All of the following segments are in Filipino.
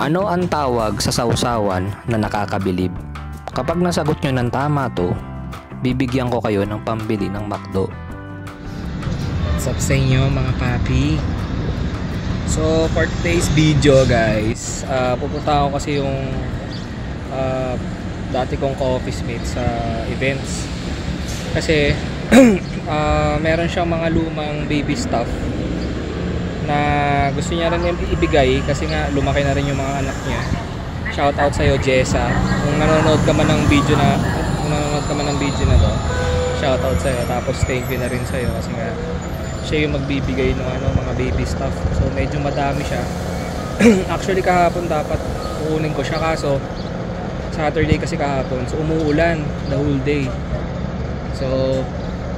Ano ang tawag sa sausawan na nakakabilib? Kapag nasagot nyo ng tama to, bibigyan ko kayo ng pambili ng McDo. What's up sa inyo mga papi? So for today's video guys, pupunta ako kasi yung dati kong ka-office mate sa events. Kasi meron siyang mga lumang baby stuff na gusto niya rin ibigay kasi nga lumaki na rin yung mga anak niya. Shout out sa iyo Jessa. Kung nanonood ka man ng video na to, shout out sa iyo. Tapos thank you na rin sa iyo kasi nga siya yung magbibigay ng mga baby stuff. So medyo madami siya. Actually kahapon dapat kukunin ko siya kaso Saturday kasi kahapon. So umuulan the whole day. So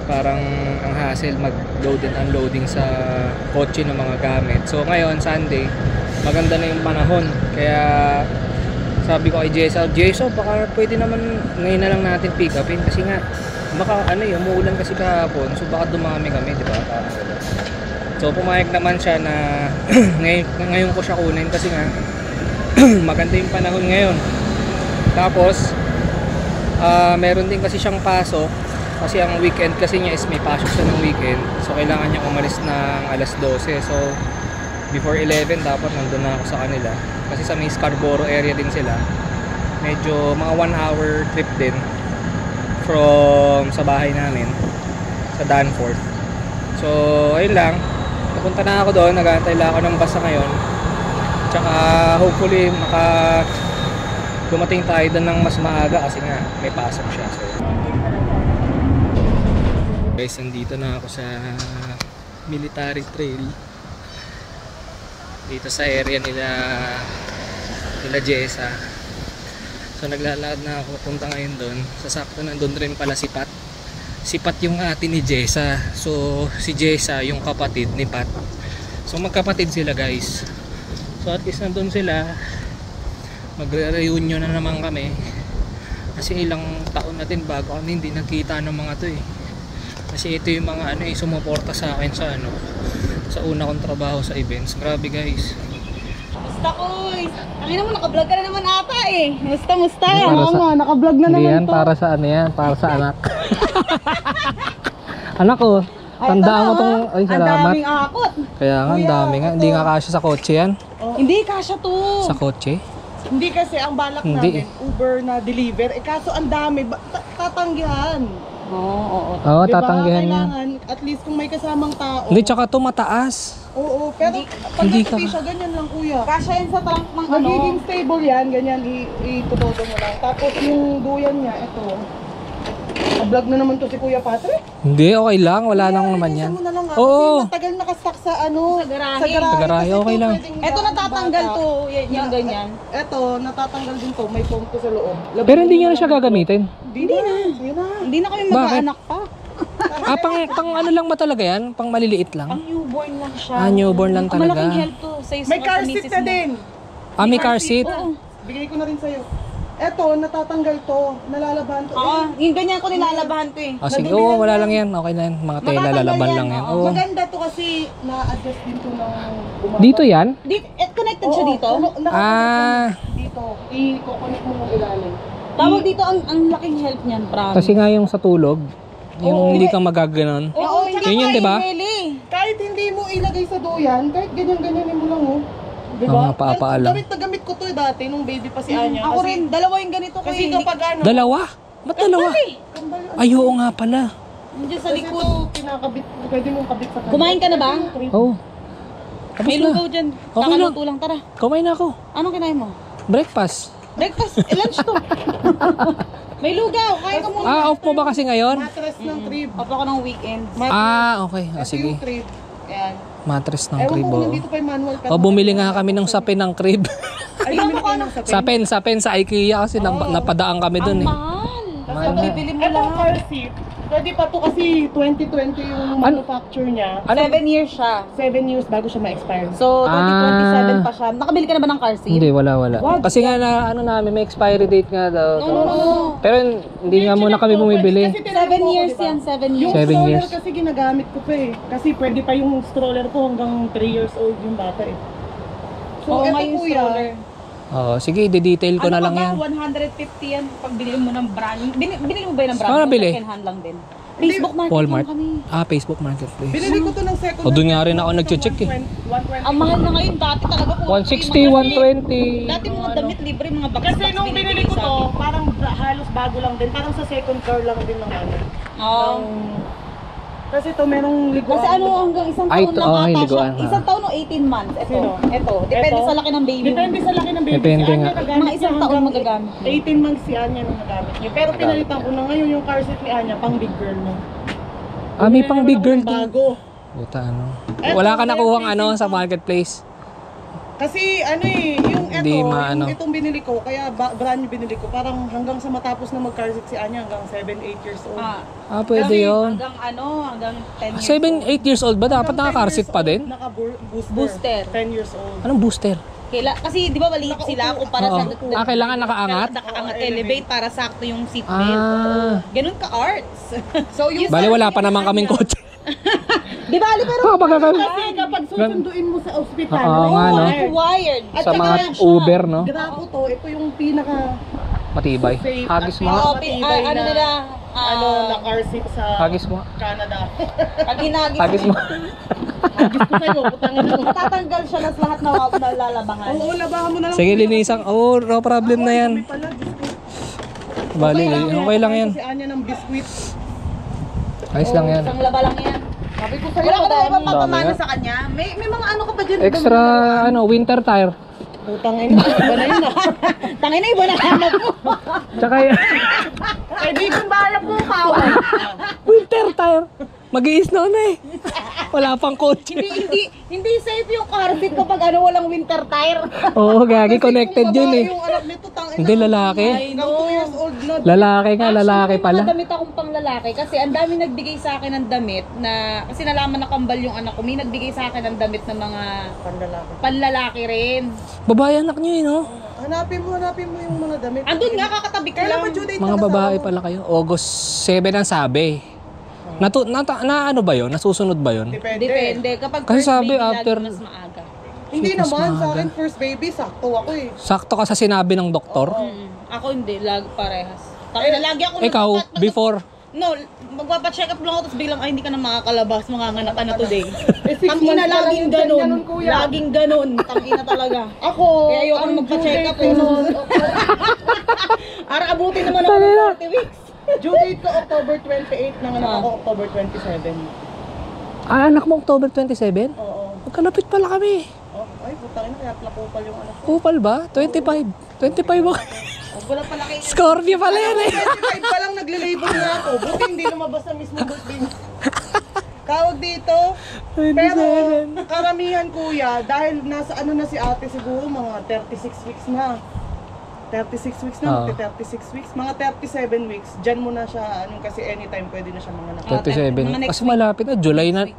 parang ang hassle mag-load and unloading sa kotse ng mga gamit. So ngayon Sunday, maganda na yung panahon. Kaya sabi ko kay Jason, baka pwede naman ngayon na lang natin pick upin kasi nga baka umuulan kasi kahapon. So baka dumami kami, di ba? So pumayag naman siya na ngayon ko siya kunin kasi nga maganda yung panahon ngayon. Tapos meron din kasi siyang pasok. Kasi ang weekend kasi niya is may pasok siya ng weekend. So kailangan niya umalis ng alas 12. So before 11 dapat nandun na ako sa kanila. Kasi sa may Scarborough area din sila. Medyo mga 1 hour trip din from sa bahay namin sa Danforth. So ayun lang. Napunta na ako doon. Nag-aantay lang ako ng bus ngayon. Tsaka hopefully dumating tayo doon ng mas maaga kasi nga may pasok siya. So guys, nandito na ako sa military trail dito sa area nila Jessa. So naglalakad na ako punta ngayon doon. Sasakto nandun rin pala si Pat yung ate ni Jessa. So si Jessa yung kapatid ni Pat. So magkapatid sila guys. So at least nandun sila. Magre-reunion na naman kami kasi ilang taon na din bago kami hindi nagkita ng mga to eh. Kasi ito yung mga sumuporta sa akin sa una kong trabaho sa events. Grabe guys. Musta koy? Ang mo naka-vlog ka na naman ata eh. Musta? Mama, naka-vlog na naman to. Para sa para sa anak. Anak ko, tandaan mo tong salamat. Ang daming akot. Kaya nga, ang dami nga. Hindi nga kasya sa kotse yan. Oh. Hindi kasya to. Sa kotse? Hindi kasi ang balak namin, Uber na deliver. Kaso ang dami, tatanggihan. Oo. Oo, diba? tatanggihan yan. Kailangan, at least kung may kasamang tao. Hindi, tsaka to mataas. Oo, pero pag siya, ganyan lang kuya. Kasya yan sa trunk ng Magiging stable yan, ganyan, itutodo mo lang. Tapos yung duyan niya, ito. Vlog na naman to si Kuya Patrick. Hindi, okay lang. Wala nang naman yan. Oo. Kasi matagal nakastock sa sa garahe. Sa garahe, okay lang. Ito natatanggal to, yung ganyan. Ito, natatanggal din to. May foam to sa loob. Pero hindi niya na siya gagamitin. Hindi na kami mag-aanak pa. Pang ano lang ba talaga yan? Pang maliliit lang? Ang newborn lang siya. Newborn lang talaga. Malaking help to. May car seat na din. May car seat? Oo. Bigay ko na rin sa'yo. Eto, natatanggal to. Nalalabahan to. Oo, yung ganyan ko nilalabahan to eh. Sige, wala lang yan. Okay na yan. Mga tela, lalaban lang yan. Oo. Maganda to kasi na-adjust din to ng bumaba. Dito yan? Connected siya dito? Dito. I-connect mo ng ilalim. Tawag dito ang laking help niyan, promise. Kasi nga yung sa tulog, yung hindi ka magaganon. Oo, yun yun, diba? Kahit hindi mo ilagay sa doyan, kahit ganyan-ganyanin mo lang diba? Paapaalam. Gamit na gamit ko to dati nung baby pa si Anya. Ako rin, dalawa yung ganito ko. Kasi kapag Dalawa? Ba't dalawa? Ay, oo nga pala. Nandiyan sa likod. Ito, kinakabit, pwede mong kabit sa kanya. Kumain ka na ba? Oo. May lugaw dyan. Okay lang. Kakaluto lang, tara. Kumain na ako. Anong kinain mo? Breakfast. Breakfast, lunch to. May lugaw, kain ka muna. Off mo ba kasi ngayon? Mattress ng crib. Off ako ng weekend. Okay. Sige. Yung crib. Ayan. Mattress ng Ewan crib. ko kung nandito pa yung manual ka. Bumili nga kami ng sapin ng crib. Ay, bumili kayo ng Sapin sa IKEA kasi napadaan kami dun eh. Mahal. Kasi bibili mo Ito lang. car seat. Pwede pa to kasi 2020 yung manufacture niya. 7 years siya. 7 years bago siya ma-expire. So, 2027 pa siya. Nakabili ka na ba ng car seat? Hindi, wala. Kasi nga namin, may expiry date nga daw. No. Pero hindi nga muna kami bumibili. 7 years yan, 7 years. Yung 7 stroller years. kasi ginagamit ko pa eh. Kasi pwede pa yung stroller ko hanggang 3 years old yung bata eh. So, Oo, eto nga yung kuya, stroller. Oo, sige, i-detail ko na lang yan. 150 yan pag binili mo ng brand. Binili mo ba yun ng brand? Saan nabili? Second hand lang din. Facebook Market Walmart. lang kami. Facebook Marketplace. Binili ko to ng second. O, doon nga rin ako nag-check eh. 120. Ang mahal na ngayon, dati talaga po. 160, 120. Dati mga damit libre, mga bags. Kasi nung binili ko to, parang halos bago lang din. Parang sa second car lang din ng ano. Oo. Kasi to merong liguan. Kasi ano, hanggang isang Ay, taon ito, lang ay, ata siya. liguan, ha? Isang taon o 18 months. Ito. Sino? Ito. Depende Ito? sa laki ng baby. Depende sa laki ng baby. Depende Si Anya nga. nagamit Mga isang niya taon hanggang magagamit. 18 months si Anya nung nagamit niya. Pero pinalitan ko na ngayon yung car seat ni Anya, pang big girl na. May pang big girl din. Bago. Puta, ano. Eto, Wala ka meron nakuhang din ano dito. sa marketplace. Kasi ano eh, yung Hindi eto, maano. yung itong binili ko, kaya brand new binili ko, parang hanggang sa matapos na mag-car seat si Anya, hanggang 7-8 years old. Pwede yun. Hanggang ano, hanggang 10 years 7, 8 years old ba? Dapat Hanggang naka-car 10 seat years pa old, din? Naka-booster. Booster. 10 years old. Anong booster? Kasi di ba maliit sila kumpara Oo. sa... Kailangan nakaangat? Nakaangat, elevate para sakto yung seatbelt. Ganun ka-arts. So yung... Bale, wala pa naman kaming kotse. Di ba, Ali, pero... Kasi kapag susunduin mo sa ospital, Oo nga, no? Wired. At Sa saka mga siya, Uber, no? Grapo to, ito yung pinaka Matibay. safe Hagis at mo. Oo, matibay ano na- nila... ano na car seat sa Hagis mo. Canada. Pag hinagis, Hagis mo. Hagis ko sa'yo, putangin mo. matatanggal siya nas lahat na nalalabangan. Oo, labahan mo na lang. Sige, linisan. No problem na yan. May pala, Diyos ko. Bali, okay lang yan. Si Anya ng biskuit. Ayos lang yan. Isang laba lang yan. Sabi ko sa'yo, Wala ka na dami. ibang papamana Dami sa kanya? May mga ano ka ba dyan? Extra, winter tire. Putangin, iba na yun ah. Tangin na iba na hanap mo. Tsaka Kaibigan ba alam mo ka? winter tire. Mag-i-snow na eh. Wala pang kotse. Hindi safe yung car seat kapag ano walang winter tire. Oo, gagi. Connected yun eh. Yung anak nito, tangin Hindi, lalaki. Hanggang 2 years old na. Lalaki nga, lalaki May pala. mga damit akong pang lalaki kasi ang dami nagbigay sa akin ng damit na kasi nalaman na kambal yung anak ko. May nagbigay sa akin ng damit ng mga Panlalaki. panlalaki rin. Babae anak nyo eh, no? Hanapin mo yung mga damit. Andun nga kakatabi ko Kailan lang. ba due date Mga ng babae asawa mo? pala kayo. August 7 ang sabi. Na ano ba yun? Nasusunod ba yun? Depende. Kapag Kasi first sabi, baby, lagi after- mas maaga. Hindi Mas naman, sa maaga. akin first baby, sakto ako eh. Sakto ka sa sinabi ng doktor. Ako hindi, parehas. Kaya lagi ako Ikaw, before. No, magpapacheck up lang ako tapos biglang ay hindi ka na makakalabas, manganganak ka na today. 6 Tangina, months pa lang laging yung ganun. ganun, kuya. Laging ganun. Tangina talaga. Ako, Kaya ayoko ang na magpa-check up due date ko eh. nun, Ara, abutin naman ako ng 40 weeks. due date ko October 28, nanganak ako October 27. Anak mo October 27? Oo. Magkalapit pala kami. Oh, ay, putangin na, kaya napupal yung anak ko. Kupal ba? 25. 25 ako. Wala pala kayo. Scorpio pala yan eh. 25 pa lang nagle-label na ako. Buti hindi lumabas ang mismo birthday niya. Tawag dito. Pero karamihan kuya, dahil nasa ano na si ate siguro mga 36 weeks na. 36 weeks na, Oo. 36 weeks. Mga 37 weeks, dyan mo na siya, ano, kasi anytime pwede na siya mga 37. next Kasi malapit na.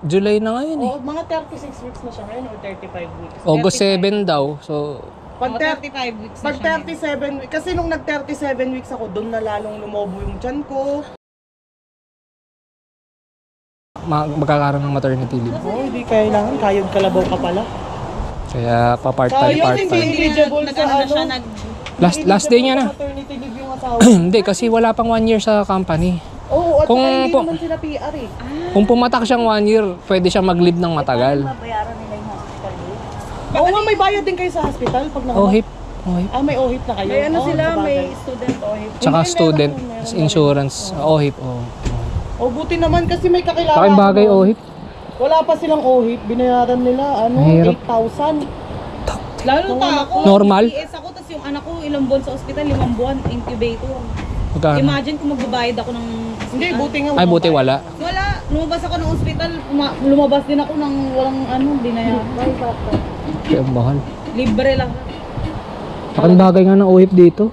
July na ngayon eh. Oo, mga 36 weeks na siya ngayon o 35 weeks. August 7 daw. So, Pag, Mga 35 weeks na pag siya. 37 weeks, kasi nung nag 37 weeks ako, doon na lalong lumobo yung tiyan ko. magkakaroon ng maternity leave. Oo, hindi kailangan, kayod kalabaw ka pala. Kaya pa part-time, Sayang, part-time. hindi eligible sa na siya, ano. Last day niya na. Maternity leave yung asawa. Hindi, kasi wala pang 1 year sa company. Oo, at Kung saka hindi po- naman sila PR eh. Kung pumatak siyang 1 year, pwede siya mag-leave ng matagal. Bayaran nila yung hospital bill. Oo nga, may bayad din kayo sa hospital pag nanganak. OHIP. OHIP. Ah, may OHIP na kayo. May ano Oo, sila, sabagay. may student OHIP. Tsaka Hindi, student meron insurance. OHIP. Oh. O, buti naman kasi may kakilala. Sa akin bagay ako. OHIP. Wala pa silang OHIP, binayaran nila ano, Mahirap. 8,000. Lalo pa ako. Normal? PS ako, tapos yung anak ko ilang buwan sa ospital, 5 buwan, incubator. Magkano? Imagine kung magbabayad ako ng Hindi, buti nga. Ay, buti wala. Wala, lumabas ako ng ospital, lumabas din ako ng walang ano, binayaran. Kaya mahal. Libre lang. Sa akin bagay nga ng OHIP dito.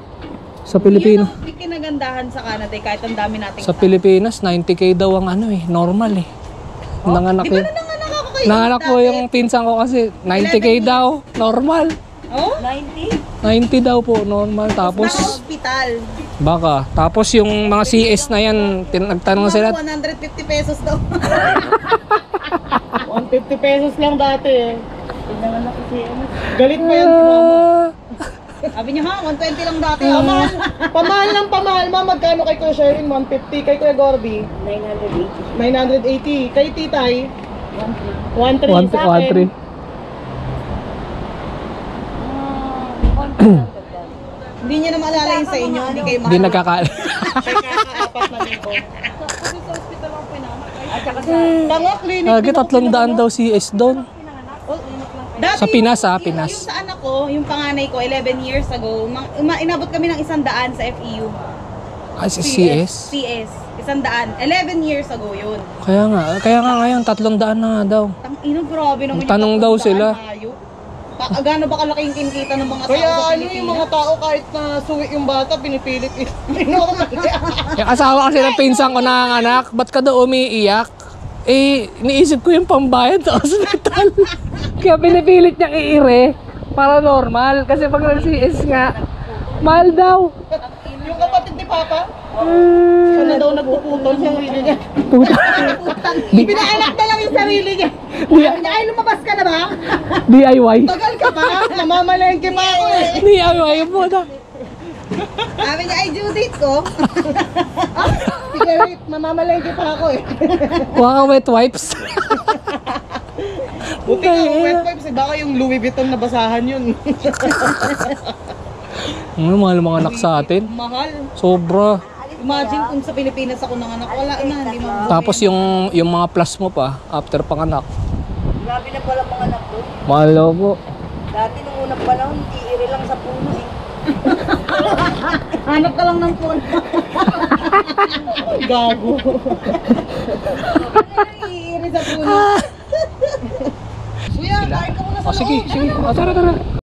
Sa Pilipinas. Yun ang kinagandahan sa Canada, kahit ang dami nating Sa Pilipinas, 90k daw ang ano eh. Normal eh. Nanganak Di ba yun. na nanganak ako kayo? Nanganak ko yung pinsan ko kasi 90k daw. Normal. Oh? 90? 90 daw po, normal. Tapos, Naka-hospital. baka. Tapos yung mga CS na yan, nagtanong sila, 150 pesos daw. 150 pesos lang dati eh. Tingnan na kasi ano. Galit pa yan si mama. Sabi niya ha, 120 lang dati. Pamahal, pamahal ng pamahal, ma. Magkano kay Kuya Sherwin? 150. Kay Kuya Gorby? 980. Kay Titay? 130 sa akin. 1-3. Hindi niya na maalala yun sa inyo, hindi kayo Hindi nagkakala. Kay kaka-4 na libo. Kasi sa hospital ako pinamak. At saka sa Tango Clinic. Lagi 300 daw CS doon. Dati, Sa Pinas, yung Pinas. sa anak ko, yung panganay ko, 11 years ago, inabot kami ng 100 sa FEU. Ah, si CS? CS. 100. 11 years ago yun. Kaya nga ngayon 300 na nga daw. Tang-ino, grabe naman yung Tanong daw 300, sila. hayop. Gaano ba kalaki yung kinikita ng mga tao Kaya sa ano Pilipinas? yung mga tao kahit na suwi yung bata, pinipilit normal. Yung asawa kasi ng pinsan ko nanganganak, ba't ka daw umiiyak? Eh, iniisip ko yung pambayad sa hospital. Kaya pinipilit niyang iire para normal. Kasi pag nag-CS nga, mahal daw. Yung kapatid ni Papa, siya na daw nagpuputol sa sarili niya. Puta. Pinaanak na lang yung sarili niya. Sabi niya, ay lumabas ka na ba? DIY. Tagal ka pa, namamalengke pa ako eh. DIY po na. Sabi niya, ay due date ko. Sige, wait, mamamalengke pa ako eh. Kuha ka wet wipes. Buti ka, wet wipes eh, baka yung Louis Vuitton na basahan yun. Mahal mga anak sa atin. Mahal. Sobra. Imagine kung sa Pilipinas ako nanganak, wala na, hindi mabuhay. Tapos yung mga plus mo pa, after panganak. Grabe na pala mga anak doon. Mahal daw po. Dati nung unang panahon, iiri lang sa puno eh. Hanap ka lang ng phone. Gago. Iiri sa puno. Kuya, kain ka muna sa Oh, sige. Tara.